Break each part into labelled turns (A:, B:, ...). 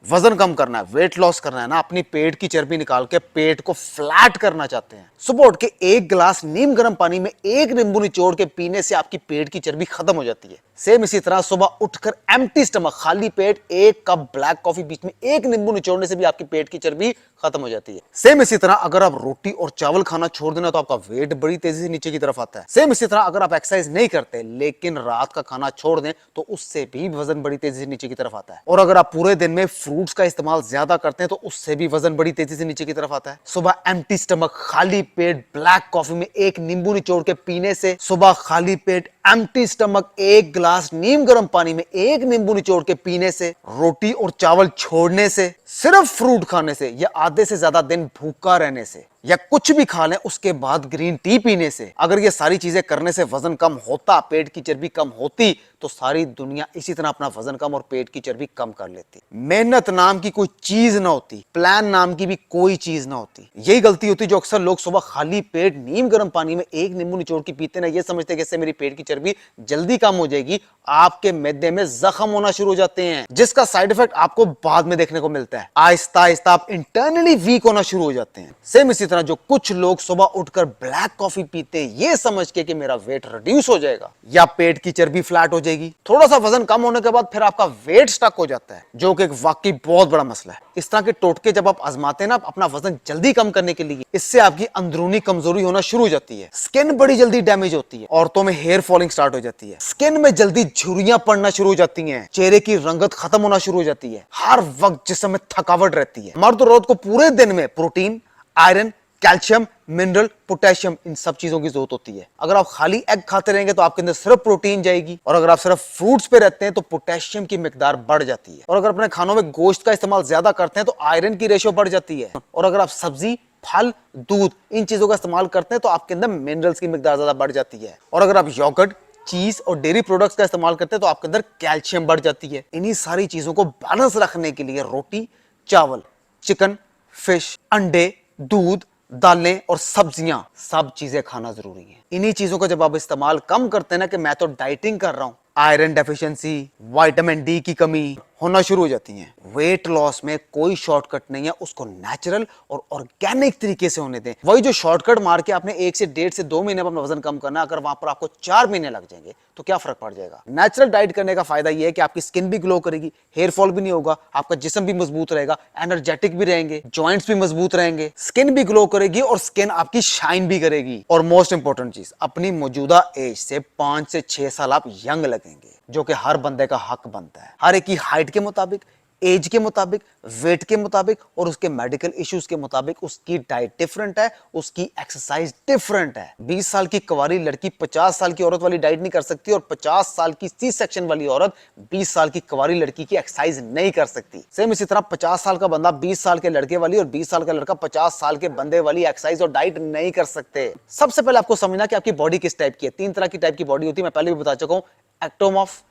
A: वजन कम करना है, वेट लॉस करना है ना, अपनी पेट की चर्बी निकाल के पेट को फ्लैट करना चाहते हैं, सुबह उठ के एक गिलास नीम गर्म पानी में एक नींबू निचोड़ के पीने से आपकी पेट की चर्बी खत्म हो जाती है। सेम इसी तरह सुबह उठकर एम्प्टी स्टमक खाली पेट एक कप ब्लैक कॉफी बीच में एक नींबू निचोड़ने से भी आपकी पेट की चर्बी खत्म हो जाती है। सेम इसी तरह अगर आप रोटी और चावल खाना छोड़ देना तो आपका वेट बड़ी तेजी से नीचे की तरफ आता है। सेम इसी तरह अगर आप एक्सरसाइज नहीं करते लेकिन रात का खाना छोड़ दें तो उससे भी वजन बड़ी तेजी से नीचे की तरफ आता है। और अगर आप पूरे दिन में फ्रूट्स का इस्तेमाल ज्यादा करते हैं तो उससे भी वजन बड़ी तेजी से नीचे की तरफ आता है। सुबह एम्प्टी स्टमक खाली पेट ब्लैक कॉफी में एक नींबू निचोड़ के पीने से, सुबह खाली पेट एम्प्टी स्टमक एक गिलास नीम गर्म पानी में एक नींबू निचोड़ के पीने से, रोटी और चावल छोड़ने से, सिर्फ फ्रूट खाने से या आधे से ज्यादा दिन भूखा रहने से या कुछ भी खा लें उसके बाद ग्रीन टी पीने से, अगर ये सारी चीजें करने से वजन कम होता, पेट की चर्बी कम होती तो सारी दुनिया इसी तरह अपना वजन कम और पेट की चर्बी कम कर लेती। मेहनत नाम की कोई चीज ना होती, प्लान नाम की भी कोई चीज ना होती। यही गलती होती जो अक्सर लोग सुबह खाली पेट नीम गर्म पानी में एक नींबू निचोड़ के पीते ना, ये समझते कि इससे मेरी पेट की चर्बी जल्दी कम हो जाएगी। आपके मैदे में जख्म होना शुरू हो जाते हैं जिसका साइड इफेक्ट आपको बाद में देखने को मिलता है। आहिस्ता आहिस्ता आप इंटरनली वीक होना शुरू हो जाते हैं। सेम इसी तरह जो कुछ लोग सुबह उठकर ब्लैक कॉफी पीते हैं ये समझ के कि मेरा वेट रिड्यूस हो जाएगा या पेट की चर्बी फ्लैट हो जाएगी, थोड़ा सा वजन कम होने के बाद फिर आपका वेट स्टक हो जाता है, जो कि एक वाकई बहुत बड़ा मसला है। इस तरह के टोटके जब आप आजमाते हैं ना अपना वजन जल्दी कम करने के लिए, इससे आपकी अंदरूनी कमजोरी होना शुरू हो जाती है। स्किन बड़ी जल्दी डैमेज होती है, औरतों में हेयर फॉलिंग स्टार्ट हो जाती है, स्किन में जल्दी झुर्रियां पड़ना शुरू हो जाती हैं, चेहरे की रंगत खत्म होना शुरू हो जाती है, हर वक्त जिस्म में थकावट रहती है। मर्द और औरत को पूरे दिन में protein, iron, calcium, mineral, potassium, इन सब चीजों की जरूरत होती है। अगर आप खाली एग खाते रहेंगे तो आपके अंदर सिर्फ प्रोटीन जाएगी, और अगर आप सिर्फ फ्रूट्स पे रहते हैं तो पोटेशियम की मिकदार बढ़ जाती है। और अगर अपने खानों में गोश्त का इस्तेमाल ज्यादा करते हैं तो आयरन की रेशियो बढ़ जाती है। और अगर आप सब्जी, फल, दूध, इन चीजों का इस्तेमाल करते हैं तो आपके अंदर मिनरल्स की मिकदार ज्यादा बढ़ जाती है। और अगर आप योगर्ट, चीज और डेयरी प्रोडक्ट्स का इस्तेमाल करते हैं तो आपके अंदर कैल्शियम बढ़ जाती है। इन्हीं सारी चीजों को बैलेंस रखने के लिए रोटी, चावल, चिकन, फिश, अंडे, दूध, दालें और सब्जियां, सब चीजें खाना जरूरी है। इन्हीं चीजों का जब आप इस्तेमाल कम करते हैं ना कि मैं तो डाइटिंग कर रहा हूं, आयरन डेफिशिएंसी, विटामिन डी की कमी होना शुरू हो जाती है। वेट लॉस में कोई शॉर्टकट नहीं है, उसको नेचुरल और ऑर्गेनिक तरीके से होने दें। वही जो शॉर्टकट मार के आपने 1 से 1.5 से 2 महीने में अपना वजन कम करना, अगर वहां पर आपको 4 महीने लग जाएंगे तो क्या फर्क पड़ जाएगा। नेचुरल डाइट करने का फायदा यह है कि आपकी स्किन भी ग्लो करेगी, हेयर फॉल भी नहीं होगा, आपका जिस्म भी मजबूत रहेगा, एनर्जेटिक भी रहेंगे, जॉइंट्स भी मजबूत रहेंगे, स्किन भी ग्लो करेगी और स्किन आपकी शाइन भी करेगी। और मोस्ट इंपॉर्टेंट चीज, अपनी मौजूदा एज से 5 से 6 साल आप यंग लगेंगे, जो कि हर बंदे का हक बनता है। हर एक की हाइट के मुताबिक, एज के मुताबिक, वेट के मुताबिक और उसके मेडिकल इश्यूज के मुताबिक उसकी डाइट डिफरेंट है, उसकी एक्सरसाइज डिफरेंट है। 20 साल की कुंवारी लड़की 50 साल की औरत वाली डाइट नहीं कर सकती, और 50 साल की सी सेक्शन वाली औरत 20 साल की कुंवारी लड़की की एक्सरसाइज नहीं कर सकती। सेम इसी तरह 50 साल का बंदा 20 साल के लड़के वाली और 20 साल का लड़का 50 साल के बंदे वाली एक्सरसाइज और डाइट नहीं कर सकते। सबसे पहले आपको समझना कि आपकी बॉडी किस टाइप की है। 3 तरह की टाइप की बॉडी होती है, मैं पहले भी बता चुका हूं, एक्टोमॉर्फ,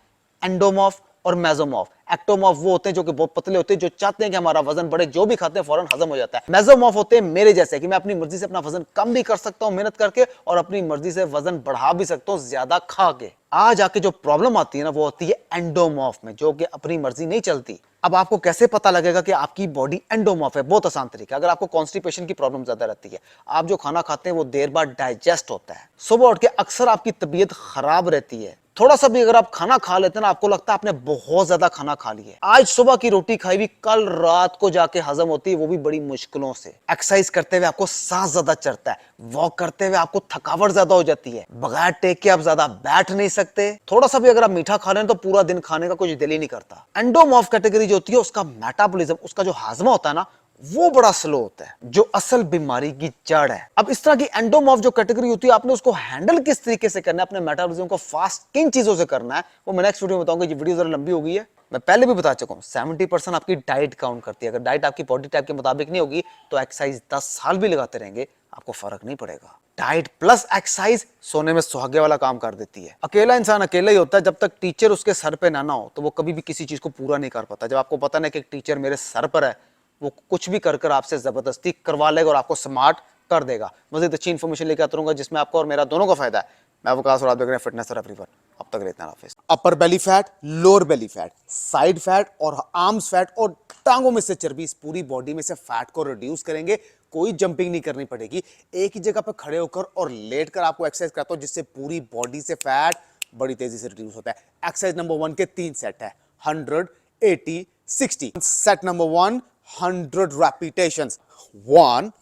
A: एंडोमॉर्फ और मेसोमॉर्फ। एक्टोमॉर्फ वो होते हैं जो कि बहुत पतले होते हैं, जो चाहते हैं कि हमारा वजन बढ़े, जो भी खाते हैं फौरन हजम हो जाता है। मेसोमॉर्फ होते हैं मेरे जैसे कि मैं अपनी मर्जी से अपना वजन कम भी कर सकता हूं मेहनत करके, और अपनी मर्जी से वजन बढ़ा भी सकता हूं ज्यादा खा के। आज आके जो प्रॉब्लम आती है ना वो होती है एंडोमॉर्फ में, जो कि अपनी मर्जी नहीं चलती। अब आपको कैसे पता लगेगा कि आपकी बॉडी एंडोमॉर्फ है? बहुत आसान तरीका, अगर आपको कॉन्स्टिपेशन की प्रॉब्लम ज्यादा रहती है, आप जो खाना खाते हैं वो देर बाद डाइजेस्ट होता है, सुबह उठ के अक्सर आपकी तबीयत खराब रहती है, थोड़ा सा भी अगर आप खाना खा लेते हैं ना आपको लगता है आपने बहुत ज्यादा खाना खा लिया। आज सुबह की रोटी खाई हुई कल रात को जाके हजम होती है, वो भी बड़ी मुश्किलों से। एक्सरसाइज करते हुए आपको सांस ज्यादा चढ़ता है, वॉक करते हुए आपको थकावट ज्यादा हो जाती है, बगैर टेक के आप ज्यादा बैठ नहीं सकते, थोड़ा सा भी अगर आप मीठा खा रहे हैं तो पूरा दिन खाने का कुछ दिल ही नहीं करता। एंडोमॉर्फ कैटेगरी जो होती है उसका मेटाबॉलिज्म, उसका जो हाजमा होता है ना वो बड़ा स्लो होता है, जो असल बीमारी की जड़ है। अब इस तरह की एंडोमॉर्फ जो कैटेगरी होती है, आपने उसको हैंडल किस तरीके से करना है, अपने मेटाबॉलिज्म को फास्ट किन चीजों से करना है, वो मैं नेक्स्ट वीडियो में बताऊंगा। ये वीडियो जरा लंबी हो गई है, मैं पहले भी बता चुका हूं। 70% आपकी डाइट काउंट करती है। अगर डाइट आपकी बॉडी टाइप के मुताबिक नहीं होगी तो एक्सरसाइज 10 साल भी लगाते रहेंगे आपको फर्क नहीं पड़ेगा। डाइट प्लस एक्सरसाइज सोने में सुहागे वाला काम कर देती है। अकेला इंसान अकेला ही होता है, जब तक टीचर उसके सर पे ना हो तो वो कभी भी किसी चीज को पूरा नहीं कर पाता। जब आपको पता ना कि एक टीचर मेरे सर पर है, वो कुछ भी कर आपसे जबरदस्ती करवा लेगा और आपको स्मार्ट कर देगा। मजीद अच्छी इन्फॉर्मेशन लेकर आता रहूंगा जिसमें आपका और मेरा दोनों का फायदा है। मैं वकास और आप देख रहे हैं फिटनेस फॉर एवरीवन। अब तक इतना office. Upper belly fat, lower belly fat, side fat और आर्म्स फैट और टांगों में से चर्बी, इस पूरी बॉडी में से फैट को रिड्यूस करेंगे। कोई जंपिंग नहीं करनी पड़ेगी, एक ही जगह पर खड़े होकर और लेटकर आपको एक्सरसाइज करता हूं, जिससे पूरी बॉडी से फैट बड़ी तेजी से रिड्यूस होता है। एक्सरसाइज नंबर 1 के 3 सेट है, 100, 80, 60। Set number 1, 100 repetitions, 1,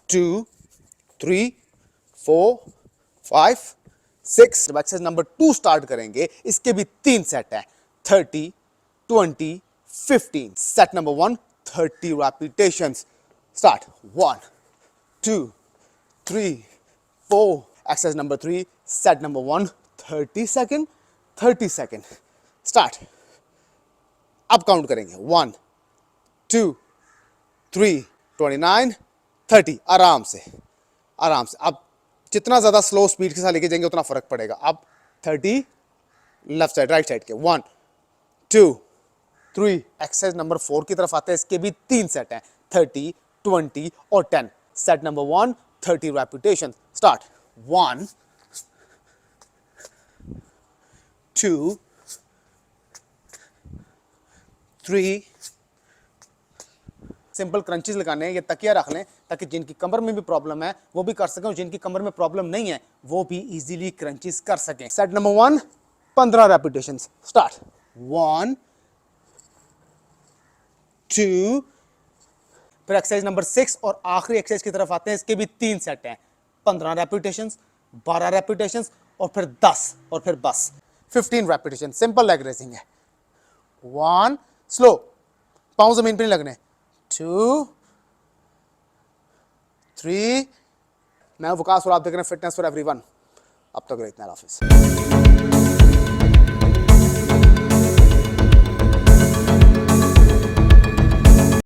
A: 2, 3, 4, 5, 6। Exercise number 2 start करेंगे, इसके भी 3 सेट है, 30, 20, 15। Set number 1, 30 repetitions, start, 1, 2, 3, 4। Exercise number 3, set number 1, 30 second, 30 second, start. अब काउंट करेंगे, 1, 2, 3, 29, 30। आराम से, आराम से। अब जितना ज्यादा स्लो स्पीड के साथ लेके जाएंगे उतना फर्क पड़ेगा। अब 30 लेफ्ट साइड, राइट साइड के, 1, 2, 3। एक्सरसाइज नंबर 4 की तरफ आते हैं, इसके भी 3 सेट हैं, 30, 20 और 10। Set number 1, 30 repetition, start, 1, 2, 3। Simple crunches लगाने हैं, ये तकिया रख लें ताकि जिनकी कमर में भी प्रॉब्लम है वो भी कर सकें और जिनकी कमर में प्रॉब्लम नहीं है वो भी इजीली क्रंचेस कर सकें। Set number 1, 15 repetition, start, 1, 2। फिर एक्सरसाइज नंबर 6 और आखिरी एक्सरसाइज की तरफ आते हैं, इसके भी 3 सेट हैं, 15 रेपिटेशन, 12 रेपिटेशन और फिर 10 और फिर बस 15 रेपिटेशन। सिंपल लेग रेजिंग है, 1, स्लो, पांव जमीन पे नहीं लगने, 2, 3। मैं वकास और आप देख रहे हैं फिटनेस फॉर एवरीवन। अब तक इतना ऑफिस।